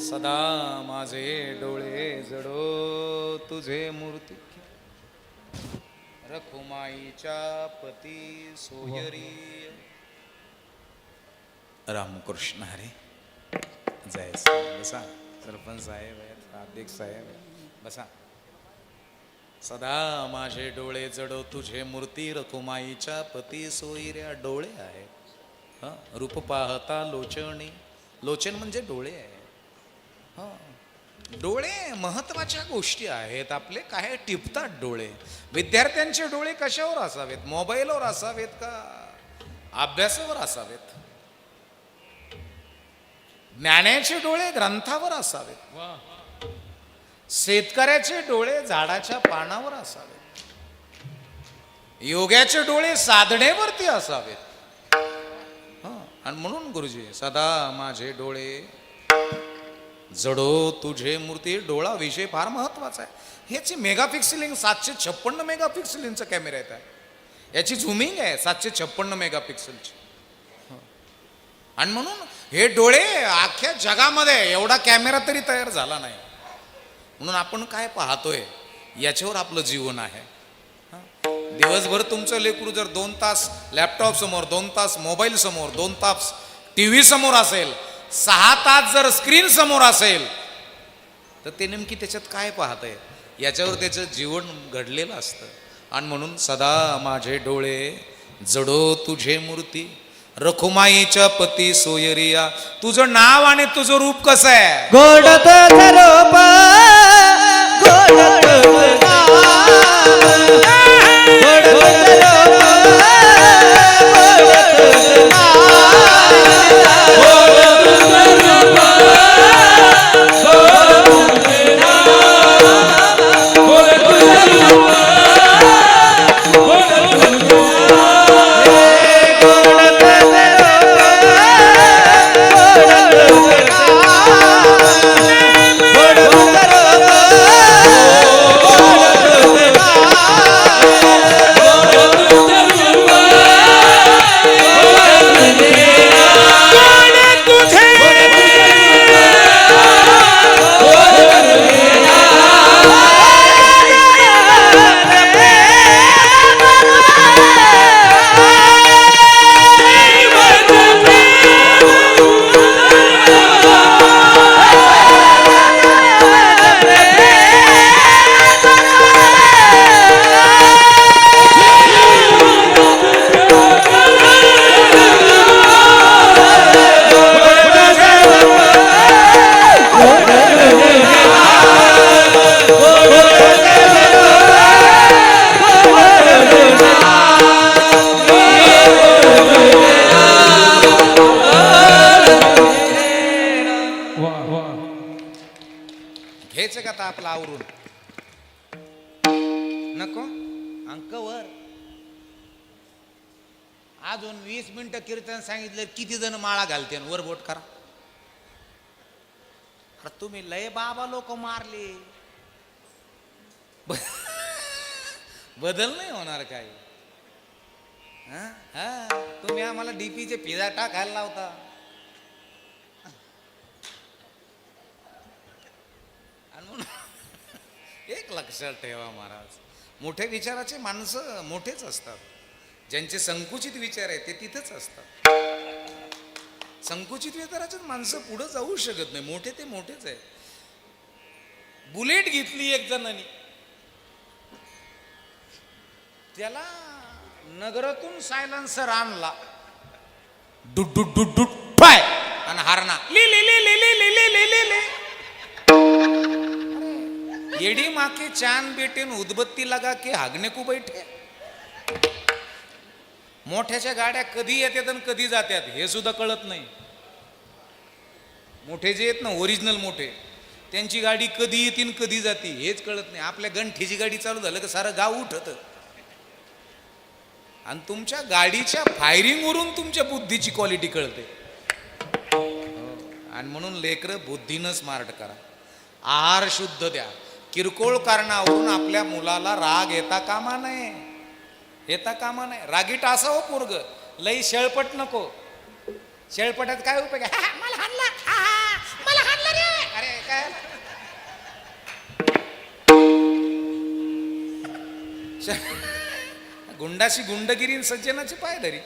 सदा माझे डोळे जडो तुझे मूर्ती रखुमाईच्या पती सोयरी. रामकृष्ण हरे. जय साहेब. बसा. सरपंच साहेब आहेत, अध्यक्ष साहेब आहेत. बसा. सदा माझे डोळे जडो तुझे मूर्ती रखुमाईच्या पती सोयऱ्या. डोळे आहेत. रूप पाहता लोचणी. लोचन म्हणजे डोळे आहे. डोळे महत्वाच्या गोष्टी आहेत. आपले काय टिपतात डोळे. विद्यार्थ्यांचे डोळे कशावर असावेत? मोबाईलवर असावेत का अभ्यासावर असावेत? ज्ञानाचे डोळे ग्रंथावर असावेत. शेतकऱ्याचे डोळे झाडाच्या पानावर असावेत. योग्याचे डोळे साधनेवरती असावेत. आणि म्हणून गुरुजी सदा माझे डोळे जडो तुझे मूर्ती. डोळा विषय फार महत्वाचा आहे. ह्याची मेगापिक्सेलिंग 756 मेगापिक्सेलिंगचा कॅमेरा येत आहे. याची झुमिंग आहे 756 मेगापिक्सेलची. आणि म्हणून हे डोळे अख्ख्या जगामध्ये एवढा कॅमेरा तरी तयार झाला नाही. म्हणून आपण काय पाहतोय याच्यावर आपलं जीवन आहे. दिवसभर तुमचं लेकरू जर 2 तास लॅपटॉप समोर, 2 तास मोबाईल समोर, 2 तास टीव्ही समोर असेल, 6 तास जर स्क्रीन समोर असेल, तर ते नेमकी त्याच्यात काय पाहतंय याच्यावर त्याचं जीवन घडलेलं असतं. आणि म्हणून सदा माझे डोळे जडो तुझे मूर्ती रखुमाईच्या पती सोयरिया. तुझं नाव आणि तुझं रूप कसं आहे? गोड तुझं रूप, गोड तुझं नाव, गोड तुझं रूप, गोड तुझं नाव, गोड तुझं रूप, गोड तुझं नाव, गोड तुझं रूप, गोड तुझं घ्यायचं का आता आपलं आवरून? नको. अंकवर अजून 20 मिनिटं कीर्तन सांगितलं. किती जण माळा घालते वर बोट करा. अरे तुम्ही लय बाबा लोक मारले. बदल नाही होणार काही. तुम्ही आम्हाला डीपीचे पिझ्झा टाकायला लावता. एक लक्षात ठेवा महाराज, मोठे विचाराचे माणसं मोठेच असतात. ज्यांचे संकुचित विचार आहे ते तिथेच असतात. संकुचित विचाराचे माणसं पुढे जाऊ शकत नाही. मोठे ते मोठेच आहे. बुलेट घेतली एक जणांनी, त्याला नगरातून सायलेन्सर आणला. डुट डुट डुट डुट पाय आणि हारणा ले ले ले ले ले ले ले ले ले. येडी माके चांद बेटे उदबत्ती लगा के हागणे को बैठे. मोठ्याच्या गाड्या कधी येतात आणि कधी जातात हे सुद्धा कळत नाही. मोठे जे आहेत ना ओरिजिनल मोठे, त्यांची गाडी कधी येते कधी जाते हेच कळत नाही. आपल्या गंठीची गाडी चालू झालं का सारं गाव उठत. आणि तुमच्या गाडीच्या फायरिंग वरून तुमच्या बुद्धीची क्वालिटी कळते. आणि म्हणून लेकरं बुद्धीनं स्मार्ट करा. आहार शुद्ध द्या. किरकोळ कारणावरून आपल्या मुलाला राग येता कामा नये. येता कामा नये. रागीट असावं पोरग, लई शेळपट नको. शेळपटात काय उपयोग आहे? मला हाणला, मला हाणला रे. गुंडाशी गुंडगिरी आणि सज्जनाची पायधरी.